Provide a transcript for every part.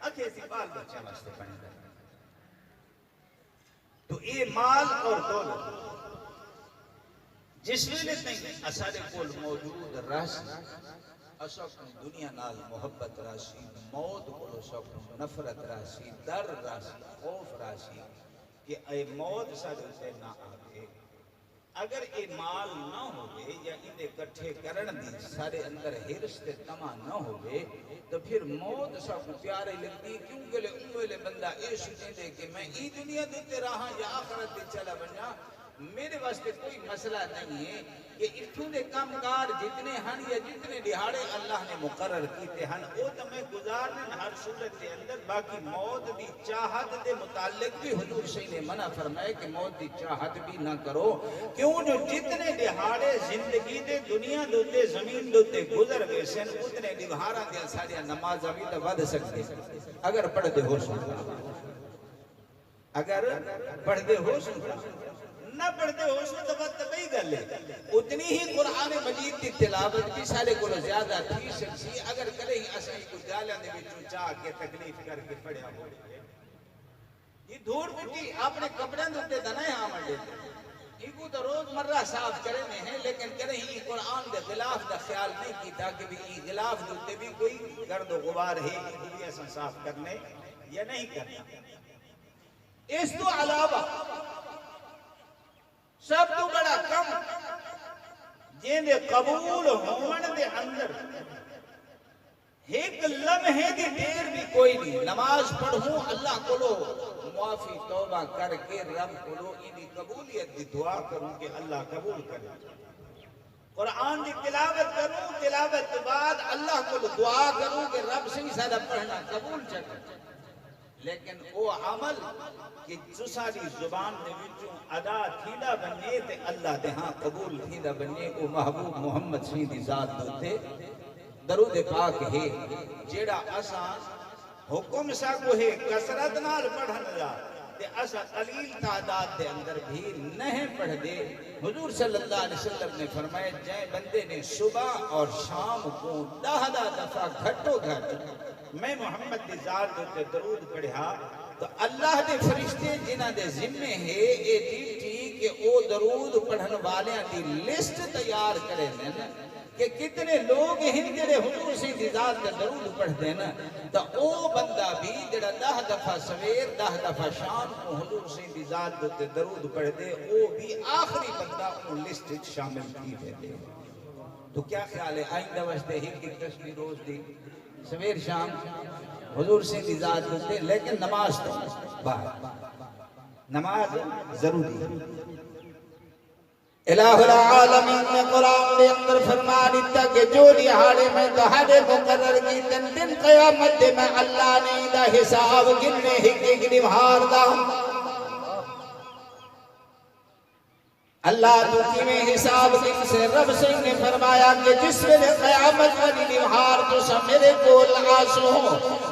اکھے سی بال بچہ واسطے پڑھیں گے تو یہ مال اور دولت جس ویلے نہیں اساڑے کول موجود راشی اساں دنیا نال محبت راشی موت کولو سب نفرت راشی ڈر راشی خوف راشی کہ اے موت ساڈے تے نہ آوے اگر اے مال نہ ہوئے یا انہیں کٹھے کرن دی سارے اندر ہرس تے تما نہ ہوئے تو پھر موت سب پیارے لگتی کیونکہ لے انوے بندہ اے سوچیں دے کہ میں ای دنیا دیتے رہا یا آخرت دے چلا بنیا میرے واسطے کوئی مسئلہ نہیں ہے کہ اتھوں دے کامکار جتنے ہن یا جتنے دہاڑے اللہ نے مقرر کیتے ہن او تو میں گزارنے ہر صورت کے اندر باقی موت دی چاہت دے متعلق بھی حضور صلی نے منع فرمائے کہ موت دی چاہت بھی نہ کرو کیوں جو جتنے دہاڑے زندگی دے دنیا دوتے زمین دوتے گزر گئے سن اتنے دہاڑا دیا ساریا نماز ابھی تو ود سکتے اگر پڑھ دے ہو سکتا اگر پڑھ دے ہو سکتا نہ پڑھتے ہو سو تو بات تبہی گل ہے اتنی ہی قرآن مجید کی تلاوت بھی سارے کو زیادہ تھی سکسی اگر کرے ہی اسائی کو جالیاں دے بچوں چاہ کے تکلیف کر کے پڑھیا ہو یہ دھوڑ مٹی اپنے کپڑے دوتے دنائے آمڑ دیتے یہ کو تو روز مرہ صاف کرے میں ہیں لیکن کرے ہی قرآن دے غلاف دا خیال نہیں کی تاکہ بھی یہ غلاف دوتے بھی کوئی گرد و غبار ہے کہ بھی ایسا صاف کرنے یا نہیں کرنا اس تو علاوہ سب تو بڑا کم جن دے قبول ہون دے اندر ایک لمحے دی دیر بھی کوئی نہیں نماز پڑھوں اللہ کو لو معافی توبہ کر کے رب کو لو انہی قبولیت دی دعا کروں کہ اللہ قبول کرے قرآن دی تلاوت کروں تلاوت بعد اللہ کو لو دعا کروں کہ رب سے سادہ پڑھنا قبول چکے لیکن وہ عمل کہ جو ساری زبان دے وچوں ادا تھیدا بننے تے اللہ دے ہاں قبول تھیدا بننے وہ محبوب محمد سیدی ذات دوتے درود پاک ہے جیڑا اساں حکم سا کو ہے کثرت نال پڑھن دا تے اساں قلیل تعداد دے اندر بھی نہیں پڑھ دے حضور صلی اللہ علیہ وسلم نے فرمایا جائے بندے نے صبح اور شام کو 10 دفعہ گھٹو گھٹ میں محمد دی ذات دوتے درود پڑھا تو اللہ دے فرشتے جنہ دے ذمے ہے اے ڈیوٹی کہ او درود پڑھن والیاں دی لسٹ تیار کرے دیں کہ کتنے لوگ ہیں جڑے حضور سی ذات کا درود پڑھتے ہیں تو او بندہ بھی جڑا 10 دفعہ سویر 10 دفعہ شام کو حضور سی ذات دوتے درود پڑھتے او بھی آخری بندہ ان لسٹ شامل کی دیتے تو کیا خیال ہے آئندہ وجدے ہی ایک تسبیح روز دی سویر شام حضور سے ذات ہوتے لیکن نماز تو باہر نماز ضروری الہ العالمین نے قرآن دے اندر فرما دیتا کہ جو دہاڑے میں دہاڑے مقرر کی دن قیامت دے میں اللہ نے دا حساب گننے ایک نبھار دا اللہ تو میں حساب دن سے رب سے نے فرمایا کہ جس میں قیامت والی نبھار تو سب میرے کو لغاسو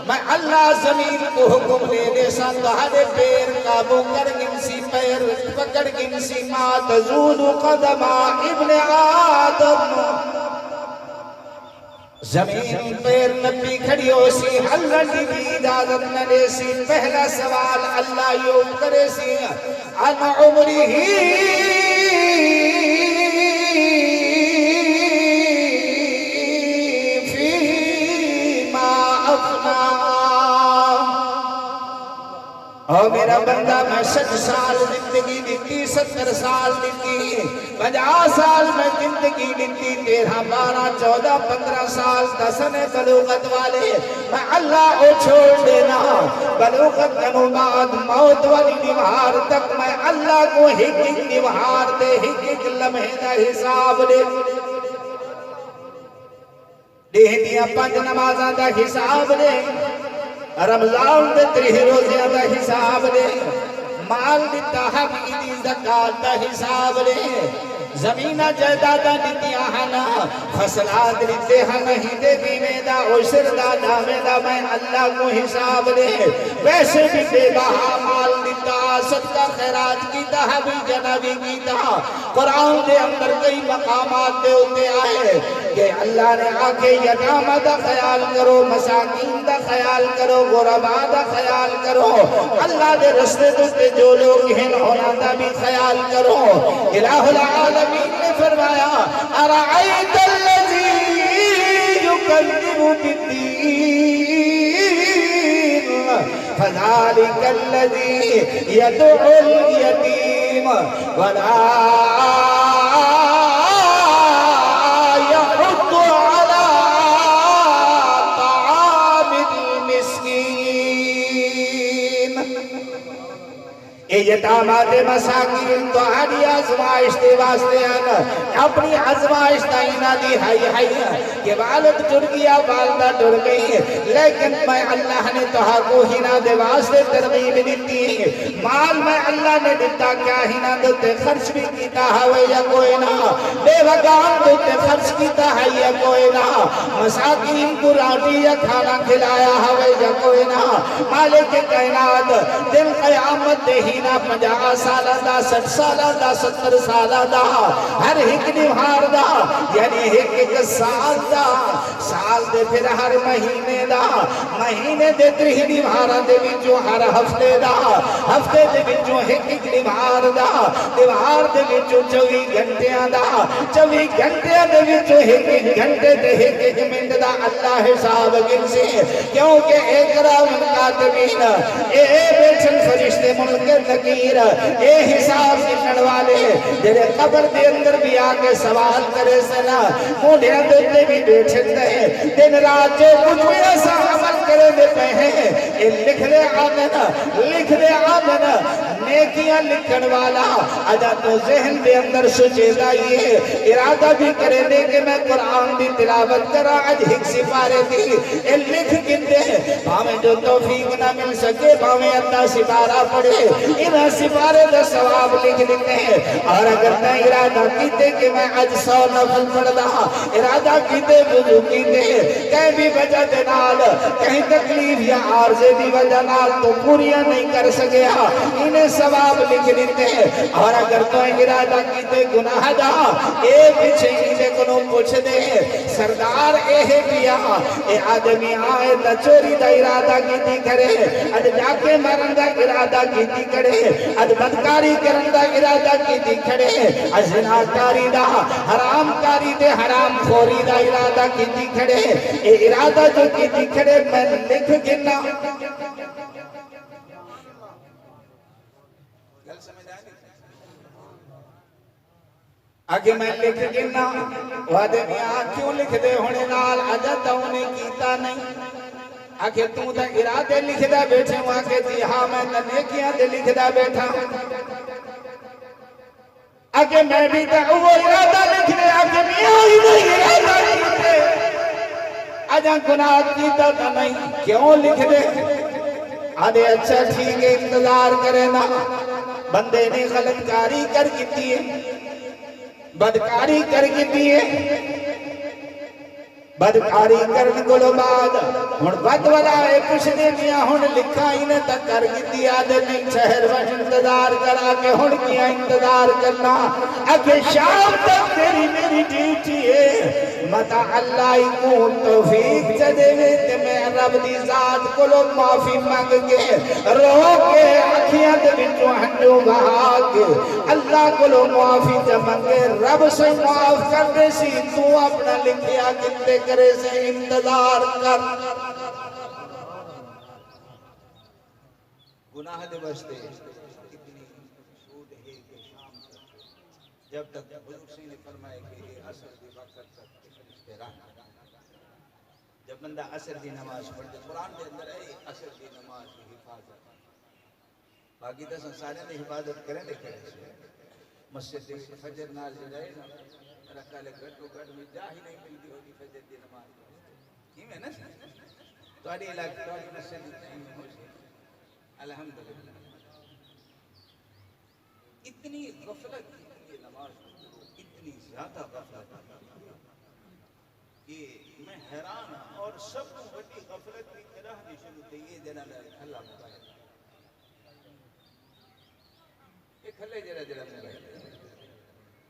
میں اللہ زمین کو حکم لے دے سان دہاڑے پیر قابو کر گنسی پیر پکڑ گنسی ما تزود قدما ابن آدم زمین پیر نبی کھڑی ہو سی اللہ کی بھی اجازت نہ دے سی پہلا سوال اللہ یوں کرے سی ان عمری ہی اور میرا بندہ میں 60 سال زندگی دیتی 70 سال دیتی 50 سال میں زندگی دیتی 13 12 14 15 سال دسن بلوغت والے میں اللہ کو چھوڑ دینا بلوغت کنو بعد موت والی نبھار تک میں اللہ کو ایک نبھار دے ایک لمحے دا حساب دے دہنیاں 5 نمازاں دا حساب دے رمضان دے 3 روزیاں دا حساب دے مال دیتا حقی دی زکاة دا حساب دے زمین جائیداد دتیاں ہن فصلات دیتے ہن ہندے دینے دا عشر دا دامے دا میں اللہ کو حساب دے ویسے بھی بے بہا مال دیتا صدقہ خیرات کیتا حبی جنبی کیتا قرآن دے اندر کئی مقامات دے ہوتے آئے کہ اللہ نے آکے یتامہ دا خیال کرو مساکین دا خیال کرو غربا دا خیال کرو اللہ دے رستے دوتے جو لوگ ہیں ہونا دا بھی خیال کرو الہ العالمین نے فرمایا ارعیت اللذی یکذب بالدین فذالک اللذی یدعو الیتیم ولا یحض علی طعام المسکین اے یتامات مساکین تو آدھی آزمائش دے واسطے آنا اپنی آزمائش تائینہ دی ہائی ہائی کہ والد ٹر گیا والدہ ٹر گئی لیکن میں اللہ نے تہا کو ہینا دے واسطے ترغیب دیتی مال میں اللہ نے دیتا کیا ہینا دیتے خرچ بھی کیتا ہوئے یا کوئی نہ بے وگان دیتے خرچ کیتا ہے یا کوئی نہ مساکین کو راٹی یا کھانا کھلایا ہوئے یا کوئی نہ مالک کائنات دن قیامت دے ہینا 50 سالہ دا 60 سالہ دا 70 سالہ دا ہر ایک نوہار دا یعنی ایک سال دا سال دے پھر ہر مہینے دا مہینے دے ترہی نوہارہ دے بچوں ہر ہفتے دا ہفتے دے بچوں ایک نوہار دا نوہار دے بچوں 24 گھنٹیاں دا 24 گھنٹیاں دے بچوں ایک گھنٹے دے ایک منٹ دا اللہ حساب گن سے کیونکہ اکرام کاتبین بیٹھن فرشتے منکر نکیر اے حساب لکھن والے تیرے قبر دے اندر بھی آکے سوال کرے سنا موڑے اندر بھی بیٹھن دے دن رات جو کچھ بھی ایسا عمل کرے دے پہنے اے لکھ دے آمن نیکیاں لکھن والا اجا تو ذہن دے اندر سچیدہ یہ ارادہ بھی کرے دے کہ میں قرآن دی تلاوت کرا آج ایک سپارے دی اے لکھ گن دے ہمیں جو توفیق نہ مل سکے ہمیں اللہ سپارہ پڑے انہاں سپارے دا ثواب لکھ دیتے ہیں اور اگر میں ارادہ کیتے کہ میں آج 100 نفل پڑھ دا ارادہ کیتے وضو کیتے کہیں بھی وجہ دے نال کہیں تکلیف یا عارضے دی وجہ نال تو پوریاں نہیں کر سکے انہیں ثواب لکھ دیتے ہیں اور اگر تو ارادہ کیتے گناہ دا اے پیچھے انہیں کنوں پوچھ دے سردار اے پیا اے آدمی آئے دا چوری دا ارادہ کیتی کرے اج جا کے مرن دا ارادہ کیتی کرے اج بدکاری کرن دا ارادہ کیتی کرے اج زناکاری دا حرام کاری دے حرام خوری دا ارادہ کیتی کرے اے ارادہ جو کیتی کرے میں لکھ گنا آگے میں لکھ گنا وعدے میں کیوں لکھ دے ہونے نال اجا تو انہیں کیتا نہیں آگے تو دا ارادے لکھ دا بیٹھے ہوں آگے جی ہاں میں نیکیاں دے لکھ دا بیٹھا آگے میں بھی دا وہ ارادہ لکھ دے آگے میں آئی نہیں ارادہ لکھ دے آجا گناہ کیتا تا نہیں کیوں لکھ دے آدھے اچھا ٹھیک ہے انتظار کرے نا بندے نے غلط کاری کر کیتی ہے بدکاری کر گئی ہے بدکاری کرنے کو لو بعد ہن بد والا ہے کچھ نے دیا ہن لکھا ہی نے تک کر گئی آدمی شہر وچ انتظار کرا کے ہن کیا انتظار کرنا اگے شام تک تیری میری ڈیوٹی ہے متا اللہ کو توفیق دے تے میں رب دی ذات کو لو معافی مانگ کے رو کے اکھیاں دے وچوں ہنجو بہا کے اللہ کو لو معافی تے منگے رب سے معاف کر دے سی تو اپنا لکھیا کتے کرے سے انتظار کر گناہ دے بچتے اتنی سود ہے کہ شام جب تک بزرگ نے فرمائے کہ یہ عصر دی وقت تک فرشتے رہنا جب بندہ عصر دی نماز پڑھتے قرآن دے اندر ہے عصر دی نماز کی حفاظت باقی تو سارے نے حفاظت کریں لے کرے مسجد فجر نال جو جائے نا رکھا لے گھٹو گھٹ میں جا ہی نہیں ملتی ہوگی فجر دی نماز کیوں ہے نا تو آڑی علاقہ تو آڑی مسجد نہیں ہوگی الحمدللہ اتنی غفلت اتنی نماز اتنی زیادہ غفلت کہ میں حیران ہوں. اور سب کو بڑی غفلت کی طرح بھی شروع تھی یہ جنا کھلا موبائل یہ کھلے جڑا جڑا موبائل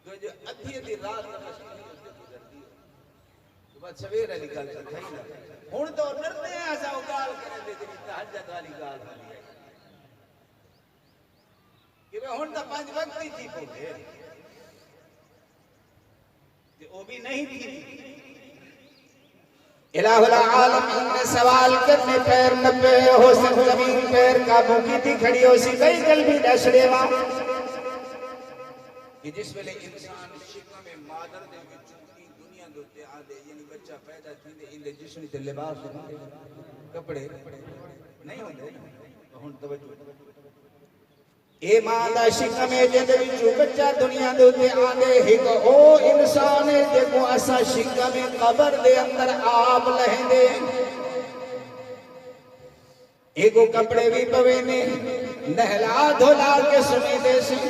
تو جو ادھی رات گزرتی ہے تو بعد سویر والی گل تھئی نہ ہن تو ڈرتے ہیں اسا گال کرے دے جی تہجد والی گال والی ہے کہ ہن تو 5 وقت ہی تھی پہنچے کہ وہ بھی نہیں تھی. الہ العالمین نے سوال کرنے پیر نبے ہو سن زمین پیر قابو کی تھی کھڑی ہو سی کئی قلبی ڈسڑے وا کہ جس ویلے انسان شکم مادر دے وچوں کی دنیا دے تے آدے یعنی بچہ پیدا تھیندے ان دے جسم تے لباس کپڑے نہیں ہوندے ہن توجہ اے ماں دا شکم جے دے وچوں بچہ دنیا دے تے آدے ہک او انسان جے کو اسا شکم قبر دے اندر آپ لہندے ایگو کپڑے بھی پوے نے نہلا دھولا کے سنے دے سی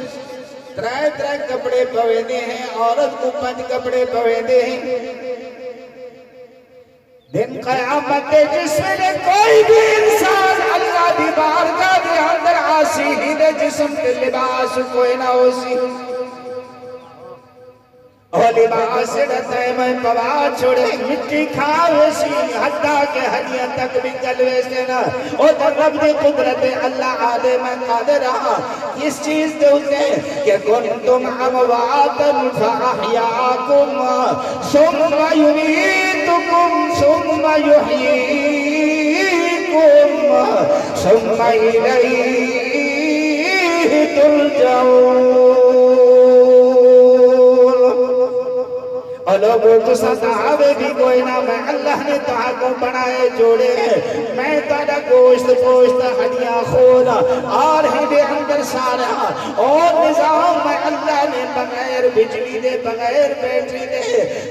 ترائے کپڑے پویندے ہیں عورت کو 5 کپڑے پویندے ہیں. دن قیامت جس میں کوئی بھی انسان اللہ دی بارگاہ دے اندر آسی ہی دے جسم کے لباس کوئی نہ ہو سی اور لباس رہتا ہے میں پوا چھوڑے مٹی کھاوے سی حتیٰ کہ ہڈیاں تک بھی کلوے سے نہ او در رب دی قدرت اللہ آدھے میں قادر رہا اس چیز دے ہوتے کہ کنتم امواتن فاحیاکم ثم یمیتکم ثم یحییکم ثم الیہ ترجعون. اور لوگوں کو ستاوے بھی کوئی نہ میں اللہ نے تہا کو بنائے جوڑے میں تہا گوشت پوشت ہڈیاں خون اور ہی دے اندر سارا اور نظام میں اللہ نے بغیر بجلی دے بغیر بیٹری دے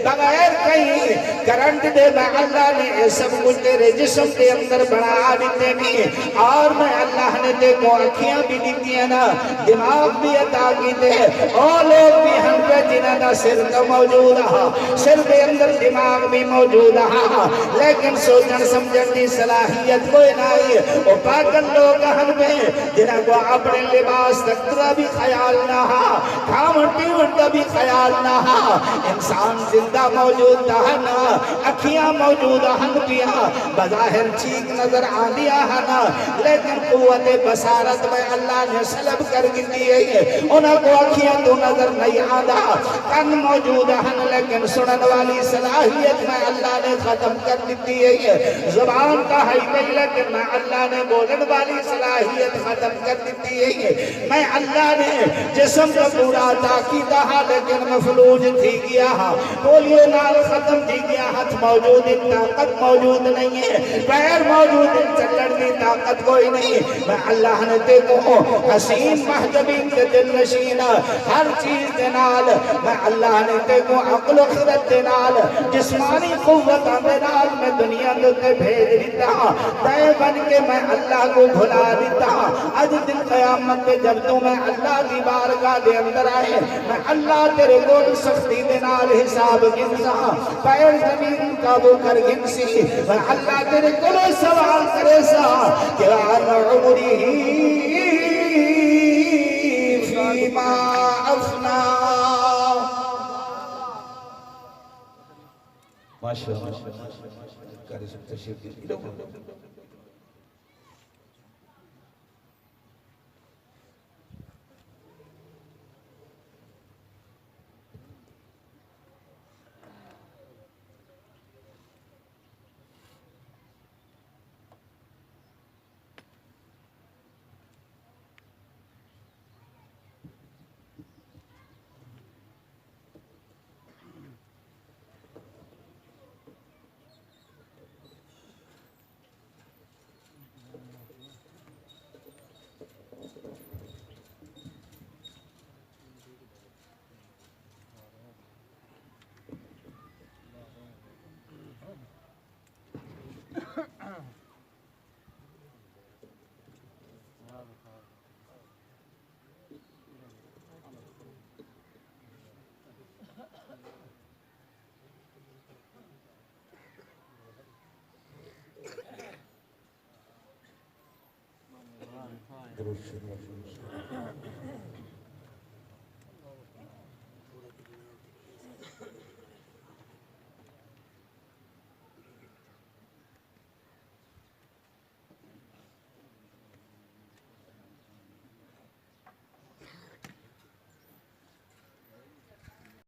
بغیر کہیں کرنٹ دے میں اللہ نے سب کچھ تیرے جسم کے اندر بنا دیتے نہیں اور میں اللہ نے تے کو اکھیاں بھی دیتی ہیں نا دماغ بھی عطا کی دے اور لوگ بھی ہم پہ جنہ دا سر کا موجود ہے سر کے اندر دماغ بھی موجود ہے لیکن سوچن سمجھن کی صلاحیت کوئی نہیں وہ پاگل لوگ ہم میں جنہاں کو اپنے لباس تک بھی خیال نہ ہا کھاون پیون کا بھی خیال نہ ہا انسان زندہ موجود ہے نا اکھیاں موجود ہم پیا بظاہر ٹھیک نظر آندیا ہے نا لیکن قوت بصارت میں اللہ نے سلب کر گندی ہے انہاں کو اکھیاں تو نظر نہیں آدھا کن موجود ہے لیکن سنن والی صلاحیت میں اللہ نے ختم کر دیتی ہے زبان کا ہے نہیں لیکن میں اللہ نے بولن والی صلاحیت ختم کر دیتی ہے میں اللہ نے جسم کا پورا تاکیدہ ہے لیکن مفلوج تھی گیا پولیو نال ختم تھی گیا ہاتھ موجود طاقت موجود نہیں ہے پیر موجود چلن کی طاقت کوئی نہیں میں اللہ نے تے کو حسین محجبین کے دل نشین ہر چیز دنال میں اللہ نے تے کو عقل و خرد دنال جسمانی قوت دنال میں دنیا دوتے بھیج دیتا دائے بن کے میں اللہ کو بھلا دیتا آج دن قیامت پہ جب تو میں اللہ کی بارگاہ دے اندر آئے میں اللہ تیرے گول سختی دنال حساب گنسا پیر زمین قابو کر گنسی میں اللہ تیرے گول سوال کرے سا کہ آن عمری فیما افنا ماشاءاللہ کاری سب تشریف دی درود شریف